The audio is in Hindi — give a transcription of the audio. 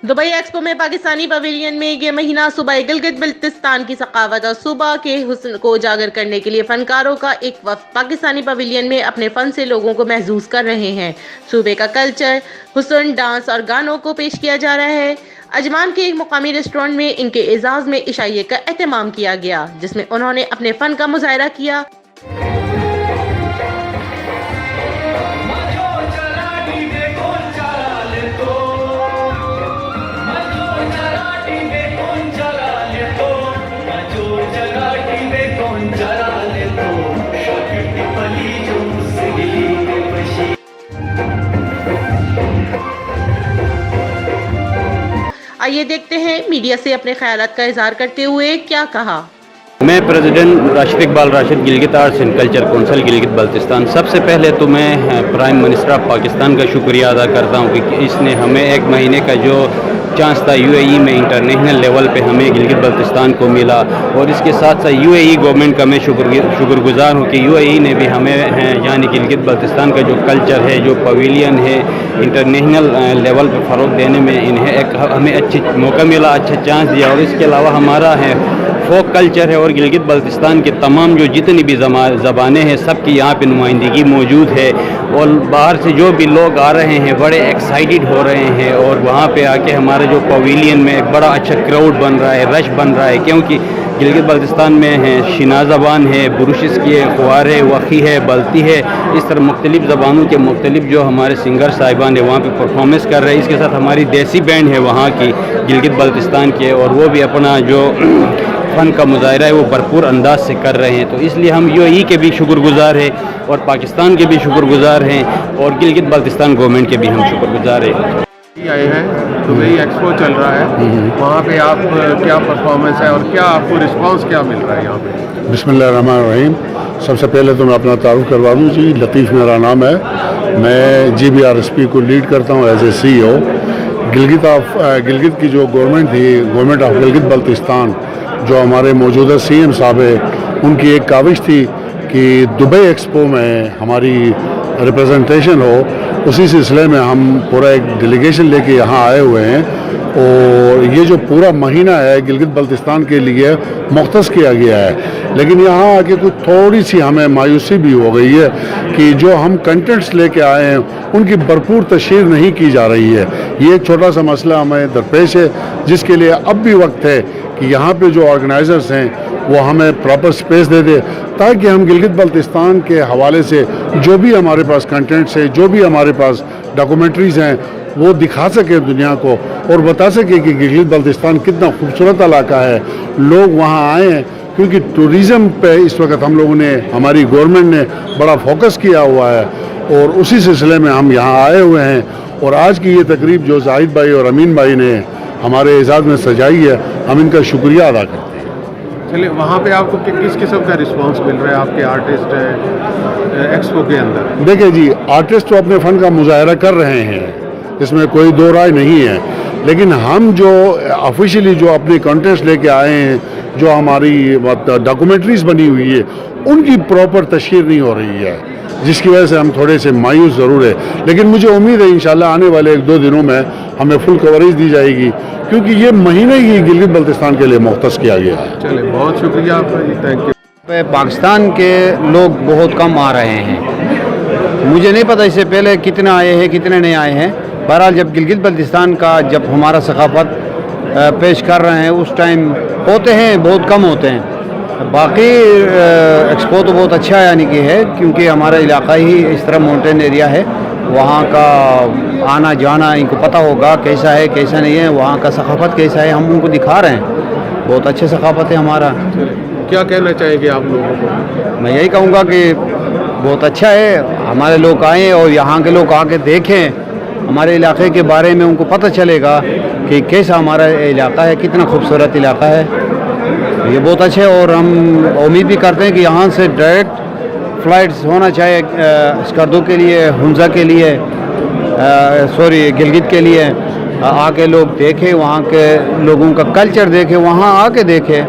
दुबई एक्सपो में पाकिस्तानी पवेलियन में ये महीना सूबा गिलगित बल्तिस्तान की सकावत और सूबा के हुस्न को उजागर करने के लिए फनकारों का एक वफ्द पाकिस्तानी पवेलियन में अपने फन से लोगों को महसूस कर रहे हैं। सूबे का कल्चर, हुस्न, डांस और गानों को पेश किया जा रहा है। अजमान के एक मुकामी रेस्टोरेंट में इनके एजाज में इशाइये का एहतमाम किया गया, जिसमें उन्होंने अपने फन का मुजाहरा किया। आइए देखते हैं मीडिया से अपने ख्यालात का इजहार करते हुए क्या कहा। मैं president Rashid Iqbal Rashid Gilgit arts and culture council Gilgit Baltistan, सबसे पहले तो मैं प्राइम मिनिस्टर ऑफ पाकिस्तान का शुक्रिया अदा करता हूँ कि इसने हमें एक महीने का जो चांस था यूएई में इंटरनेशनल लेवल पे हमें गिलगित बल्तिस्तान को मिला, और इसके साथ साथ यूएई गवर्नमेंट का मैं शुक्रगुजार हूँ कि यूएई ने भी हमें यानी गिलगित बल्तिस्तान का जो कल्चर है, जो पवेलियन है, इंटरनेशनल लेवल पर फ़रोग देने में इन्हें हमें अच्छी मौका मिला, अच्छा चांस दिया। और इसके अलावा हमारा है फोक कल्चर है और गिलगित बल्तिस्तान के तमाम जो जितनी भी ज़बानें हैं सबकी यहाँ पे नुमाइंदगी मौजूद है, और बाहर से जो भी लोग आ रहे हैं बड़े एक्साइटेड हो रहे हैं, और वहाँ पे आके हमारे जो पवेलियन में एक बड़ा अच्छा क्राउड बन रहा है, रश बन रहा है, क्योंकि गिलगित बल्तिस्तान में है शिना ज़बान है, बुरुशिस की है, ख्वार है, वखी है, बल्ती है, इस तरह मुख्तलिफ़ ज़बानों के मुख्तलिफ जो हमारे सिंगर साहिबान है वहाँ पे परफॉर्मेंस कर रहे हैं। इसके साथ हमारी देसी बैंड है वहाँ की गिलगित बल्तिस्तान के, और वो भी अपना जो फ़न का मुजाहरा है वो भरपूर अंदाज से कर रहे हैं। तो इसलिए हम यूएई के भी शुक्रगुजार हैं और पाकिस्तान के भी शुक्रगुजार हैं और गिलगित बल्तिस्तान गवर्नमेंट के भी हम शुक्रगुजार हैं। आए हैं दुबई एक्सपो चल रहा है, वहाँ पे आप क्या परफॉर्मेंस है और क्या आपको रिस्पांस क्या मिल रहा है यहाँ पे? बिस्मिल्लाहिर्रहमानिर्रहीम। सबसे पहले तो मैं अपना तारुफ करवा दूँ जी, लतीफ़ मेरा नाम है, मैं GBRSP को लीड करता हूँ एज ए CEO। गिलगित की जो गवर्नमेंट थी, गवर्नमेंट ऑफ गिलगित बल्तिस्तान, जो हमारे मौजूदा CM साहब है, उनकी एक काविश थी कि दुबई एक्सपो में हमारी रिप्रेजेंटेशन हो। उसी सिलसिले में हम पूरा एक डेलीगेशन लेके यहाँ आए हुए हैं, और ये जो पूरा महीना है गिलगित बल्तिस्तान के लिए मुख्तस किया गया है। लेकिन यहाँ आके कुछ थोड़ी सी हमें मायूसी भी हो गई है कि जो हम कंटेंट्स लेके आए हैं उनकी भरपूर तशहीर नहीं की जा रही है। ये एक छोटा सा मसला हमें दरपेश है, जिसके लिए अब भी वक्त है कि यहाँ पे जो ऑर्गेनाइजर्स हैं वो हमें प्रॉपर स्पेस दे दे, ताकि हम गिलगित बल्तिस्तान के हवाले से जो भी हमारे पास कंटेंट्स है, जो भी हमारे पास डॉक्यूमेंट्रीज़ हैं, वो दिखा सके दुनिया को और बता सके कि गिलगित बल्तिस्तान कितना खूबसूरत इलाका है। लोग वहाँ आए हैं क्योंकि टूरिज़म पे इस वक्त हम लोगों ने, हमारी गवर्नमेंट ने बड़ा फोकस किया हुआ है, और उसी सिलसिले में हम यहाँ आए हुए हैं। और आज की ये तकरीब जो जाहिद भाई और अमीन भाई ने हमारे एजाज़ में सजाई है, हम इनका शुक्रिया अदा करते हैं। चलिए, वहाँ पे आपको किस किस्म का रिस्पांस मिल रहा है? आपके आर्टिस्ट हैं एक्सपो के अंदर। देखिए जी, आर्टिस्ट तो अपने फ़न का मुजाहरा कर रहे हैं, इसमें कोई दो राय नहीं है, लेकिन हम जो ऑफिशियली जो अपने कंटेंट्स लेके आए हैं, जो हमारी डॉक्यूमेंट्रीज़ बनी हुई है, उनकी प्रॉपर तशहीर नहीं हो रही है, जिसकी वजह से हम थोड़े से मायूस ज़रूर है। लेकिन मुझे उम्मीद है इंशाल्लाह आने वाले 1-2 दिनों में हमें फुल कवरेज दी जाएगी, क्योंकि ये महीने ही गिलगित बल्तिस्तान के लिए मुख्तस किया गया है। चलिए, बहुत शुक्रिया आपका जी, थैंक यू। पाकिस्तान के लोग बहुत कम आ रहे हैं, मुझे नहीं पता इससे पहले कितने आए हैं कितने नहीं आए हैं। बहरहाल जब गिलगित बल्तिस्तान का जब हमारा सकाफत पेश कर रहे हैं उस टाइम होते हैं, बहुत कम होते हैं। बाकी एक्सपो तो बहुत अच्छा यानी कि है, क्योंकि हमारा इलाका ही इस तरह माउंटेन एरिया है, वहाँ का आना जाना इनको पता होगा कैसा है कैसा नहीं है, वहाँ का सकाफत कैसा है, हम उनको दिखा रहे हैं। बहुत अच्छे सकाफत है हमारा। क्या कहना चाहेंगे आप लोगों को? मैं यही कहूँगा कि बहुत अच्छा है, हमारे लोग आएँ और यहाँ के लोग आके देखें, हमारे इलाके के बारे में उनको पता चलेगा कि कैसा हमारा इलाका है, कितना खूबसूरत इलाका है। ये बहुत अच्छे है, और हम उम्मीद भी करते हैं कि यहाँ से डायरेक्ट फ़्लाइट्स होना चाहिए स्कर्दो के लिए, हुंजा के लिए, गिलगित के लिए, आके लोग देखें, वहाँ के लोगों का कल्चर देखें, वहाँ आके देखें।